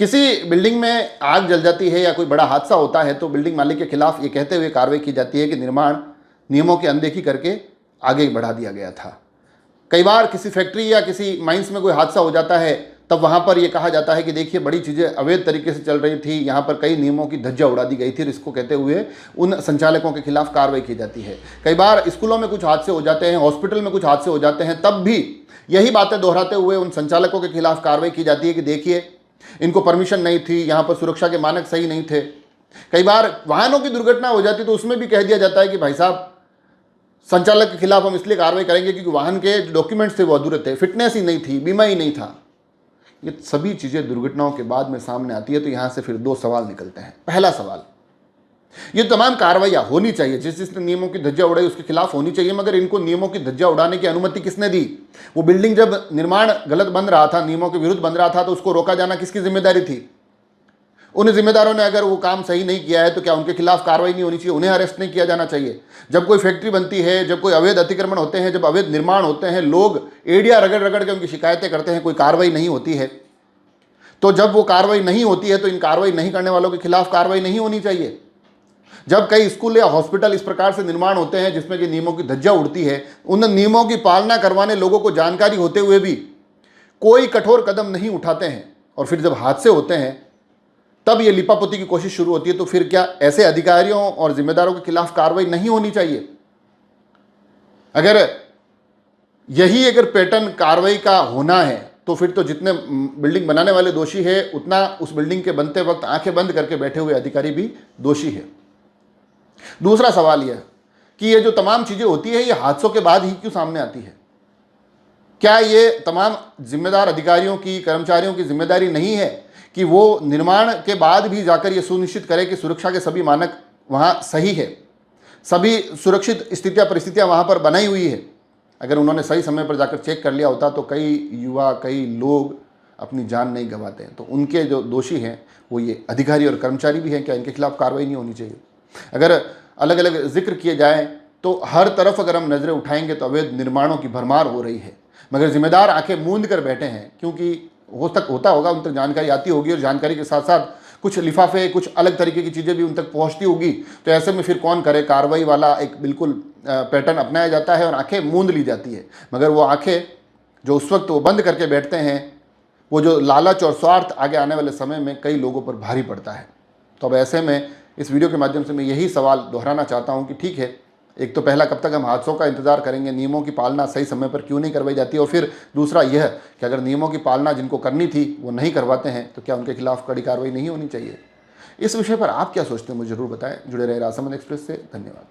किसी बिल्डिंग में आग जल जाती है या कोई बड़ा हादसा होता है तो बिल्डिंग मालिक के खिलाफ ये कहते हुए कार्रवाई की जाती है कि निर्माण नियमों की अनदेखी करके आगे बढ़ा दिया गया था। कई बार किसी फैक्ट्री या किसी माइंस में कोई हादसा हो जाता है तब वहाँ पर यह कहा जाता है कि देखिए बड़ी चीज़ें अवैध तरीके से चल रही थी, यहाँ पर कई नियमों की धज्जा उड़ा दी गई थी, और इसको कहते हुए उन संचालकों के खिलाफ कार्रवाई की जाती है। कई बार स्कूलों में कुछ हादसे हो जाते हैं, हॉस्पिटल में कुछ हादसे हो जाते हैं, तब भी यही बातें दोहराते हुए उन संचालकों के खिलाफ कार्रवाई की जाती है कि देखिए इनको परमिशन नहीं थी, यहाँ पर सुरक्षा के मानक सही नहीं थे। कई बार वाहनों की दुर्घटना हो जाती तो उसमें भी कह दिया जाता है कि भाई साहब संचालक के खिलाफ हम इसलिए कार्रवाई करेंगे क्योंकि वाहन के जो डॉक्यूमेंट्स थे वो अधूरे थे, फिटनेस ही नहीं थी, बीमा ही नहीं था। ये सभी चीज़ें दुर्घटनाओं के बाद में सामने आती है तो यहाँ से फिर दो सवाल निकलते हैं। पहला सवाल, ये तमाम कार्रवाइयाँ होनी चाहिए, जिसने नियमों की धज्जा उड़ाई उसके खिलाफ होनी चाहिए, मगर इनको नियमों की धज्जा उड़ाने की अनुमति किसने दी? वो बिल्डिंग जब निर्माण गलत बन रहा था, नियमों के विरुद्ध बन रहा था, तो उसको रोका जाना किसकी जिम्मेदारी थी? उन जिम्मेदारों ने अगर वो काम सही नहीं किया है तो क्या उनके खिलाफ कार्रवाई नहीं होनी चाहिए? उन्हें अरेस्ट नहीं किया जाना चाहिए? जब कोई फैक्ट्री बनती है, जब कोई अवैध अतिक्रमण होते हैं, जब अवैध निर्माण होते हैं, लोग एड़िया रगड़ रगड़ के उनकी शिकायतें करते हैं, कोई कार्रवाई नहीं होती है। तो जब वो कार्रवाई नहीं होती है तो इन कार्रवाई नहीं करने वालों के खिलाफ कार्रवाई नहीं होनी चाहिए। जब कई स्कूल या हॉस्पिटल इस प्रकार से निर्माण होते हैं जिसमें कि नियमों की धज्जा उड़ती है, उन नियमों की पालना करवाने लोगों को जानकारी होते हुए भी कोई कठोर कदम नहीं उठाते हैं, और फिर जब हादसे होते हैं तब ये लिपापोती की कोशिश शुरू होती है, तो फिर क्या ऐसे अधिकारियों और जिम्मेदारों के खिलाफ कार्रवाई नहीं होनी चाहिए? अगर अगर पैटर्न कार्रवाई का होना है तो फिर तो जितने बिल्डिंग बनाने वाले दोषी है उतना उस बिल्डिंग के बनते वक्त आंखें बंद करके बैठे हुए अधिकारी भी दोषी है। दूसरा सवाल यह कि ये जो तमाम चीजें होती है ये हादसों के बाद ही क्यों सामने आती है? क्या ये तमाम जिम्मेदार अधिकारियों की, कर्मचारियों की जिम्मेदारी नहीं है कि वो निर्माण के बाद भी जाकर ये सुनिश्चित करे कि सुरक्षा के सभी मानक वहां सही है, सभी सुरक्षित स्थितियां परिस्थितियां वहां पर बनाई हुई है? अगर उन्होंने सही समय पर जाकर चेक कर लिया होता तो कई युवा, कई लोग अपनी जान नहीं गंवाते हैं। तो उनके जो दोषी हैं वो ये अधिकारी और कर्मचारी भी हैं, क्या इनके खिलाफ कार्रवाई नहीं होनी चाहिए? अगर अलग अलग जिक्र किए जाएं तो हर तरफ अगर हम नज़रें उठाएंगे तो अवैध निर्माणों की भरमार हो रही है, मगर जिम्मेदार आंखें मूंद कर बैठे हैं, क्योंकि होता होगा उन तक जानकारी आती होगी और जानकारी के साथ साथ कुछ लिफाफे, कुछ अलग तरीके की चीज़ें भी उन तक पहुंचती होगी। तो ऐसे में फिर कौन करे? कार्रवाई वाला एक बिल्कुल पैटर्न अपनाया जाता है और आंखें मूंद ली जाती है, मगर वो आंखें जो उस वक्त वो बंद करके बैठते हैं, वो जो लालच और स्वार्थ आगे आने वाले समय में कई लोगों पर भारी पड़ता है। तो अब ऐसे में इस वीडियो के माध्यम से मैं यही सवाल दोहराना चाहता हूं कि ठीक है, एक तो पहला, कब तक हम हादसों का इंतजार करेंगे? नियमों की पालना सही समय पर क्यों नहीं करवाई जाती? और फिर दूसरा यह कि अगर नियमों की पालना जिनको करनी थी वो नहीं करवाते हैं तो क्या उनके खिलाफ कड़ी कार्रवाई नहीं होनी चाहिए? इस विषय पर आप क्या सोचते हैं मुझे जरूर बताएं। जुड़े रहे राजसमंद एक्सप्रेस से। धन्यवाद।